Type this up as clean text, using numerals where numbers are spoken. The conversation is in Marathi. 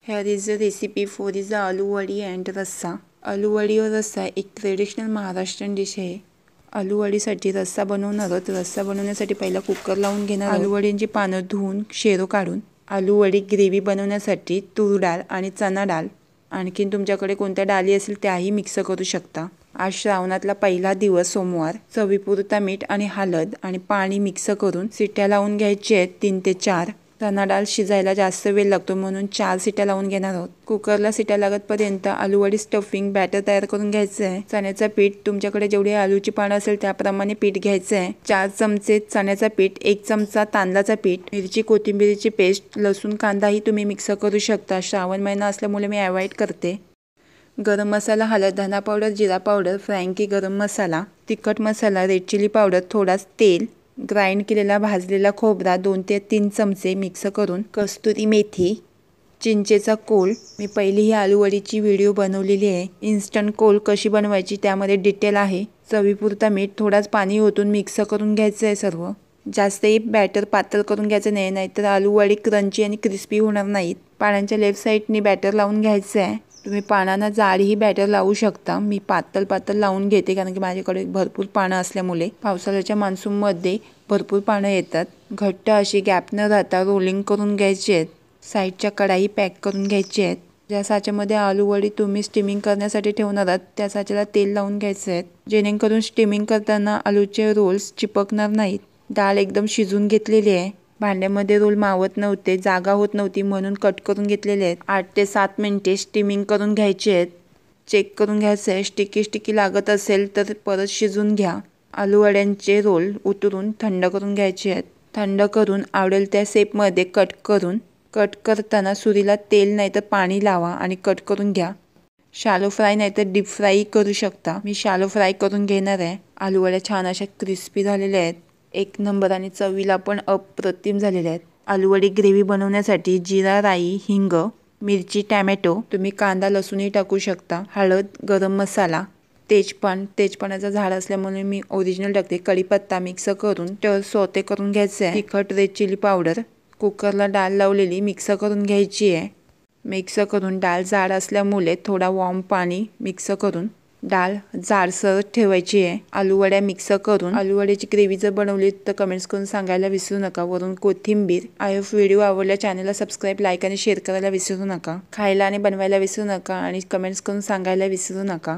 Here is a recipe for the aloo वडी and रस्सा. आलू वडी और रस्सा एक ट्रेडिशनल महाराष्ट्रीयन डिश आहे. आलू वडीसाठी रस्सा बनवणार आहोत. रस्सा बनवण्यासाठी पहिला कुकर लावून घेणार. आलू वडींची पानं धुवून शेरो काढून आलू वडी ग्रेव्ही बनवण्यासाठी तूर डाळ आणि चना डाळ आणखीन तुमच्याकडे कोणत्या डाळी असेल त्याही मिक्स करू शकता. आज श्रावणातला पहिला दिवस सोमवार. चवीपुरता मीठ आणि हळद आणि पाणी मिक्स करून शिट्ट्या लावून घ्यायचे आहेत 3 ते 4. चना डाळ शिजायला जास्त वेळ लागतो म्हणून 4 शिट्ट्या लावून घेणार आहोत. कुकरला शिट्ट्या लागतपर्यंत आलू वडी स्टफिंग बॅटर तयार करून घ्यायचं आहे. चण्याचं पीठ तुमच्याकडे जेवढी आलूची पानं असेल त्याप्रमाणे पीठ घ्यायचं आहे. 4 चमचे चण्याचं पीठ, 1 चमचा तांदळाचं पीठ, मिरची कोथिंबीरची पेस्ट, लसूण कांदाही तुम्ही मिक्स करू शकता. श्रावण महिना असल्यामुळे मी अवॉइड करते. गरम मसाला, हळद, धना पावडर, जिरा पावडर, फ्रँकी गरम मसाला, तिखट मसाला, रेड चिली पावडर, थोडाच तेल, ग्राइंड केलेला भाजलेला खोबरा 2 ते 3 चमचे मिक्स करून, कस्तुरी मेथी, चिंचेचा कोल. मी पहिली ही आलू वडीची व्हिडिओ बनवलेली आहे. इन्स्टंट कोल कशी बनवायची त्यामध्ये डिटेल आहे. चवीपुरता मीठ, थोडाच पाणी ओतून मिक्स करून घ्यायचं आहे सर्व. जास्तही बॅटर पातळ करून घ्यायचं नाही, नाहीतर आलू वडी क्रंची आणि क्रिस्पी होणार नाहीत. पानांच्या लेफ्ट साईडनी बॅटर लावून घ्यायचं आहे. तुम्ही पानांना जाडही बॅटर लावू शकता. मी पातळ लावून घेते कारण की माझ्याकडे भरपूर पानं असल्यामुळे पावसाळ्याच्या मान्सूनमध्ये भरपूर पानं येतात. घट्ट अशी गॅप न राहता रोलिंग करून घ्यायची आहेत. साईडच्या कढाई पॅक करून घ्यायची आहेत. ज्या साच्यामध्ये आलू वडी तुम्ही स्टीमिंग करण्यासाठी ठेवणार आहात त्या साच्याला तेल लावून घ्यायचं आहे, जेणेकरून स्टीमिंग करताना आलूचे रोल्स चिपकणार नाहीत. डाळ एकदम शिजून घेतलेली आहे. भांड्यामध्ये रोल मावत नव्हते, जागा होत नव्हती म्हणून कट करून घेतलेले आहेत. 8 ते 7 मिनिटे स्टीमिंग करून घ्यायचे आहेत. चेक करून घ्यायचं आहे. स्टिकी लागत असेल तर परत शिजून घ्या. आलू वड्यांचे रोल उतरून थंड करून घ्यायचे आहेत. थंड करून आवडेल त्या शेपमध्ये कट करताना सुरीला तेल नाही तर पाणी लावा आणि कट करून घ्या. शॅलो फ्राय नाही तर डीप फ्राय करू शकता. मी शॅलो फ्राय करून घेणार आहे. आलू वड्या छान अशा क्रिस्पी झालेल्या आहेत. 1 नंबर आणि चवीला पण अप्रतिम झालेल्या आहेत. आलू वडी ग्रेव्ही बनवण्यासाठी जिरा, राई, हिंग, मिरची, टॅमॅटो, तुम्ही कांदा लसूणही टाकू शकता, हळद, गरम मसाला, तेजपानाचा झाड असल्यामुळे मी ओरिजिनल टाकते, कढीपत्ता मिक्स करून सोते करून घ्यायचं आहे. तिखट, रेड चिली पावडर. कुकरला डाळ लावलेली मिक्स करून घ्यायची आहे. मिक्स करून डाळ जाड असल्यामुळे थोडा वॉर्म पाणी मिक्स करून डाळ जाडसर ठेवायची आहे. आलू वड्या मिक्स करून आलू वड्याची ग्रेव्ही जर बनवली तर कमेंट्स करून सांगायला विसरू नका. वरून कोथिंबीर. आय होप व्हिडिओ आवडल्या चॅनलला सबस्क्राईब, लाईक आणि शेअर करायला विसरू नका. खायला आणि बनवायला विसरू नका आणि कमेंट्स करून सांगायला विसरू नका.